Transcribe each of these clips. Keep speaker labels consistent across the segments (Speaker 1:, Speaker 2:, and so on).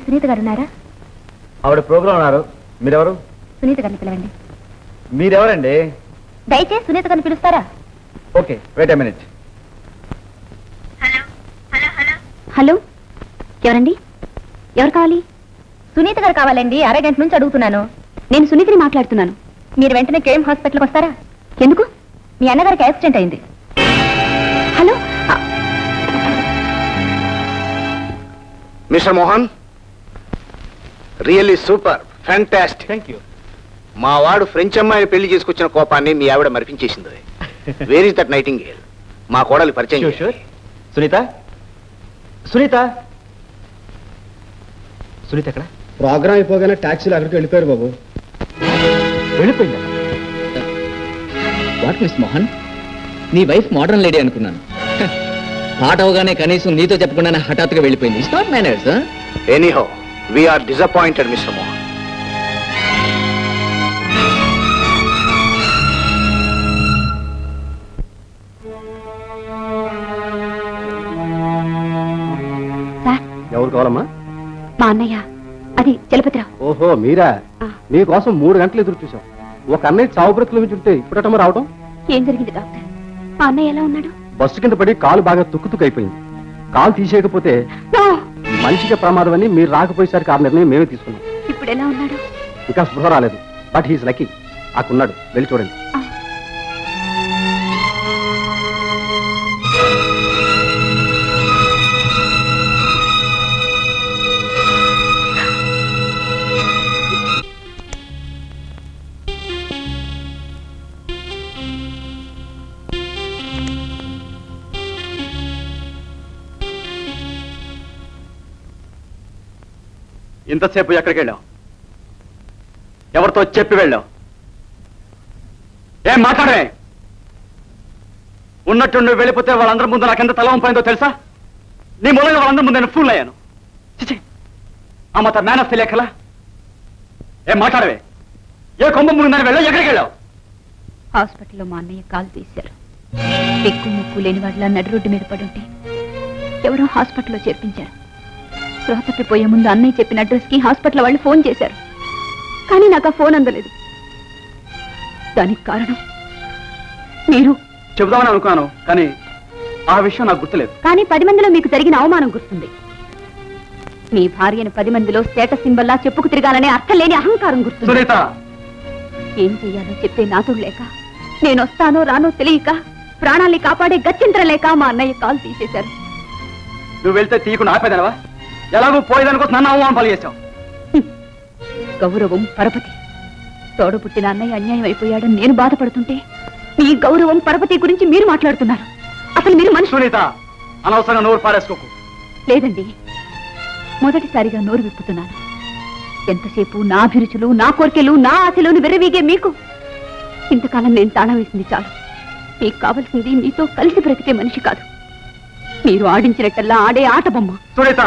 Speaker 1: సునీత గారు ఉన్నారా?
Speaker 2: ఆవిడ ప్రోగ్రాం ఉన్నారు. మీరెవరు?
Speaker 1: సునీత గారిని పిలవండి.
Speaker 2: మీరెవరండి?
Speaker 1: దయచేసి సునీత గారిని పిలుస్తారా?
Speaker 2: Okay, wait a minute.
Speaker 1: Hello, ఎవరండి? ఎవరు కావాలి? సునీత గారు కావాలండి. అరగంట నుంచి అడుగుతున్నాను. నేను సునీతని మాట్లాడుతున్నాను. మీరు వెంటనే కేఎం హాస్పిటల్కి వస్తారా? ఎందుకు? మీ అన్నగారికి యాక్సిడెంట్ అయింది. Hello
Speaker 3: mister Mohan, really super, fantastic.
Speaker 2: Thank you.
Speaker 3: మా వాడు ఫ్రెంచ్ అమ్మాయిని పెళ్లి చేసుకొచ్చిన కోపాన్ని మీ ఆవిడ మరిపించేసింది. Where is that nightingale? మా కోడలి పరిచయం.
Speaker 2: సునీత, సునీత, సునీత ఎక్కడ?
Speaker 4: ప్రోగ్రామ్ అయిపోగానే టాక్సీలో అక్కడికి వెళ్ళిపోయారు బాబు.
Speaker 2: వెళ్ళిపోయిందా?
Speaker 5: వాట్ మిస్ మోహన్, నీ వైఫ్ మోడర్న్ లేడీ అనుకున్నాను. పాట అవగానే కనీసం నీతో చెప్పకుండానే హఠాత్తుగా వెళ్ళిపోయింది. It's not manners.
Speaker 3: Anyhow, we are disappointed mister Mohan.
Speaker 4: ఎవరు కావాలమ్మా?
Speaker 1: మా అన్నయ్య, అది చలపతిరావు.
Speaker 4: ఓహో, మీరా? మీకోసం 3 గంటలు ఎదురు చూసాం. ఒక అన్నయ్య చావు బ్రతుకుల నుంచి ఉంటే ఇప్పుడటమ్మ రావడం.
Speaker 1: ఏం జరిగింది డాక్టర్? మా అన్నయ్య ఎలా ఉన్నాడు?
Speaker 4: బస్సు కింద పడి కాలు బాగా తుక్కు అయిపోయింది. కాలు తీసేయకపోతే మనిషికి ప్రమాదం అని మీరు రాకపోయేసరికి ఆ నిర్ణయం మేమే తీసుకున్నాం.
Speaker 1: ఇప్పుడు ఎలా ఉన్నాడు?
Speaker 4: ఇంకా స్పృహ రాలేదు, బట్ హీస్ లక్కీ. అక్కడున్నాడు, వెళ్ళి చూడండి.
Speaker 2: ఇంతసేపు ఎక్కడికి వెళ్ళావు? ఎవరితో చెప్పి వెళ్ళావు? ఏం మాట్లాడే? ఉన్నట్టు నువ్వు వెళ్ళిపోతే వాళ్ళందరి ముందు నాకెంత తల వంపైందో తెలుసా? నీ మూలంగా వాళ్ళందరి ముందు నేను ఫూల్ అయ్యాను. చిచి, ఆ మాత మేనస్ తెలియకలా? ఏం మాట్లాడవే? ఏ కొమ్మ ముందని వెళ్ళావు? ఎక్కడికి వెళ్ళావు?
Speaker 1: హాస్పిటల్లో మా అన్నయ్య కాలు తీశారు. ఎక్కువ ముక్కు లేని వాళ్ళ నడి రోడ్డు మీద పడుంటే ఎవరో హాస్పిటల్లో చేర్పించారు. స్పృహ తప్పిపోయే ముందు అన్నయ్య చెప్పిన అడ్రస్ కి హాస్పిటల్ వాళ్ళు ఫోన్ చేశారు. కానీ నాకు ఆ ఫోన్ అందలేదు. దానికి కారణం మీరు.
Speaker 2: చెబుదామని అనుకున్నాను, కానీ ఆ విషయం నాకు గుర్తులేదు.
Speaker 1: కానీ 10 మందిలో మీకు జరిగిన అవమానం గుర్తుంది. మీ భార్యను 10 మందిలో స్టేటస్ సింబల్లా చెప్పుకు తిరగాలనే అర్థం లేని అహంకారం గుర్తుంది.
Speaker 2: సునీత,
Speaker 1: ఏం చెయ్యాలో చెప్పే నాతుడు లేక, నేను వస్తానో రానో తెలియక, ప్రాణాల్ని కాపాడే గత్యంతరం లేక మా అన్నయ్య కాలు తీసేశారు.
Speaker 2: నువ్వు వెళ్తే తీయకుండా ఆపేదనవా? ఎలాగో పోయేదానికోసం నన్ను అవమానం పాలు చేశావు.
Speaker 1: గౌరవం పరపతి. తోడు పుట్టిన అన్నయ్య అన్యాయం అయిపోయాడని నేను బాధపడుతుంటే మీ గౌరవం పరపతి గురించి మీరు మాట్లాడుతున్నారు. అసలు మీరు మనిషి.
Speaker 2: సునీత, అనవసరంగా నోరు పారేసుకోకు.
Speaker 1: లేదండి, మొదటిసారిగా నోరు విప్పుతున్నాను. ఎంతసేపు నా అభిరుచులు, నా కోరికలు, నా ఆశలోని విర్రవీగే మీకు ఇంతకాలం నేను తాళం వేసింది చాలు. మీకు కావలసింది మీతో కలిసి బ్రతికే మనిషి కాదు. మీరు ఆడించినట్టల్లా ఆడే ఆట బొమ్మ.
Speaker 2: సునీత,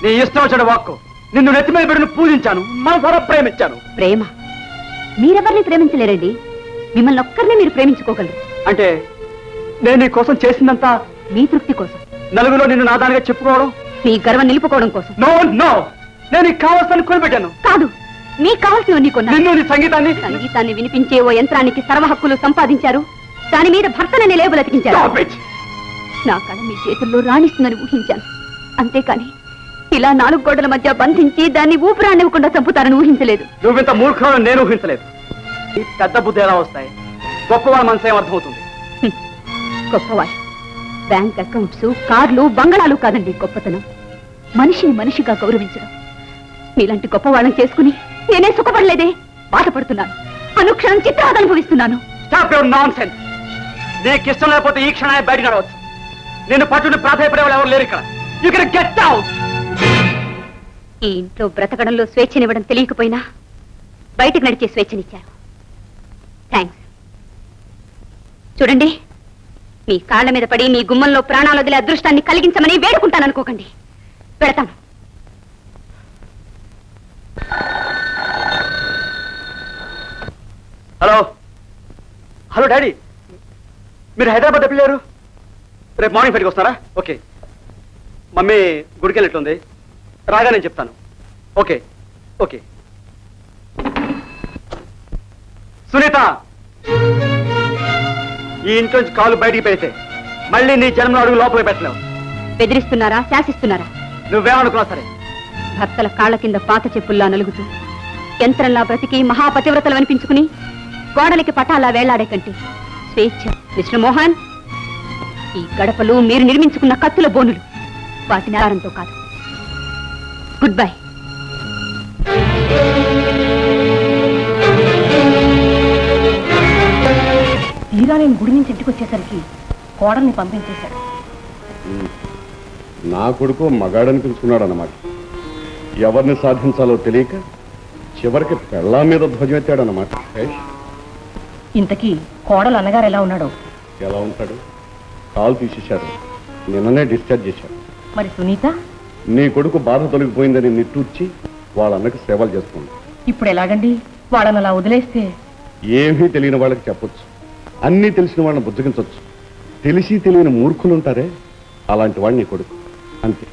Speaker 2: నీ ఇష్టం వచ్చిన వాక్కు. నిన్ను నెత్తిమీద పెట్టి పూజించాను, మనసారా ప్రేమించాను.
Speaker 1: ప్రేమ? మీరెవరిని ప్రేమించలేరండి. మిమ్మల్ని ఒక్కరిని మీరు ప్రేమించుకోగలరు.
Speaker 2: అంటే నేను నీ కోసం చేసిందంతా
Speaker 1: మీ తృప్తి కోసం,
Speaker 2: నలుగురిలో నిన్ను నాదానిగా చెప్పుకోవడం,
Speaker 1: మీ గర్వం నిలుపుకోవడం కోసం.
Speaker 2: నో నో, నేను నీకు కావాల్సిన కొనిపెట్టాను.
Speaker 1: కాదు, మీకు కావాల్సినవన్నీ కొన్నారు.
Speaker 2: నిన్ను నీ
Speaker 1: సంగీతాన్ని వినిపించే ఓ యంత్రానికి సర్వ హక్కులు సంపాదించారు. దాని మీద భర్తనని లేబుల్ అతికించారు. నా కళ మీ చేతుల్లో రాణిస్తుందని ఊహించాను. అంతేకాని ఇలా 4 గోడల మధ్య బంధించి దాన్ని ఊపిరానివ్వకుండా చంపుతారని ఊహించలేదు.
Speaker 2: నువ్వింత మూర్ఖులను నేను ఊహించలేదు. ఈ పెద్ద బుద్ధి ఎలా వస్తాయి? గొప్పవాళ్ళ మనసు ఏమర్థమవుతుంది?
Speaker 1: గొప్పవాళ్ళు బ్యాంక్ అకౌంట్స్, కార్లు, బంగళాలు కాదండి గొప్పతనం. మనిషిని మనిషిగా గౌరవించడం. మీలాంటి గొప్పవాళ్ళని చేసుకుని నేనే సుఖపడలేదే, బాధపడుతున్నాను. అనుక్షణం చిత్రాలు అనుభవిస్తున్నాను.
Speaker 2: Stop your nonsense. నీకు ఇష్టం లేకపోతే ఈ క్షణాన్ని బయటకు నడవచ్చు. నేను పట్టుని ప్రాధాయపడే వాళ్ళు ఎవరు లేరు ఇక్కడ. You can get out.
Speaker 1: ఈ ఇంట్లో బ్రతకడంలో స్వేచ్ఛనివ్వడం తెలియకపోయినా బయటకు నడిచే స్వేచ్ఛనిచ్చారు. థ్యాంక్స్. చూడండి, మీ కాళ్ల మీద పడి మీ గుమ్మంలో ప్రాణాలు వదిలే అదృష్టాన్ని కలిగించమని వేడుకుంటాననుకోకండి. పెడతాను.
Speaker 2: హలో హలో డాడీ, మీరు హైదరాబాద్ ఎప్పుడు లేరు? రేపు మార్నింగ్ ఫ్లైట్కి వస్తారా? ఓకే. మమ్మీ గుడికి వెళ్ళిట్లుంది, రాగానే చెప్తాను. Okay okay. సునీత, ఈ ఇంట్లోంచి కాలు బయటికి పెడితే మళ్ళీ నీ జన్మలో అడుగు లోపలికి పెట్టలేవు.
Speaker 1: బెదిరిస్తున్నారా, శాసిస్తున్నారా?
Speaker 2: నువ్వేమనుకున్నా సరే.
Speaker 1: భర్తల కాళ్ళ కింద పాత చెప్పుల్లా నలుగుతూ యంత్రంలా బ్రతికి మహాపతివ్రతలు అనిపించుకుని గోడలకి పటాలా వేళ్లాడే కంటే స్వేచ్ఛ. మిస్టర్ మోహన్, ఈ గడపలు మీరు నిర్మించుకున్న కత్తుల బోనులు, వాటిని ఆహారంతో కాదు. Good bye.
Speaker 6: తీరా నేను గుడి నుంచి ఇంటికి వచ్చేసరికి కోడల్ని పంపించేశాడు.
Speaker 4: నా కొడుకు మగాడనిపించుకున్నాడు అన్నమాట. ఎవరిని సాధించాలో తెలియక చివరికి పెళ్ళా మీద ధ్వజమెత్తాడు అన్నమాట.
Speaker 6: ఇంతకీ కోడలు అన్నగారు ఎలా ఉన్నాడో?
Speaker 4: ఎలా ఉంటాడు? కాలు తీసేశారు, నిన్ననే డిశ్చార్జ్ చేశారు.
Speaker 6: మరి సునీత?
Speaker 4: నీ కొడుకు బాధ తొలగిపోయిందని నిట్టూర్చి వాళ్ళ అన్నకి సేవలు చేస్తుంది.
Speaker 6: ఇప్పుడు ఎలాగండి? వాళ్ళని అలా వదిలేస్తే?
Speaker 4: ఏమీ తెలియని వాళ్ళకి చెప్పొచ్చు, అన్నీ తెలిసిన వాళ్ళని బుజ్జగించవచ్చు. తెలిసి తెలియని మూర్ఖులు ఉంటారే, అలాంటి వాడు నీ కొడుకు, అంతే.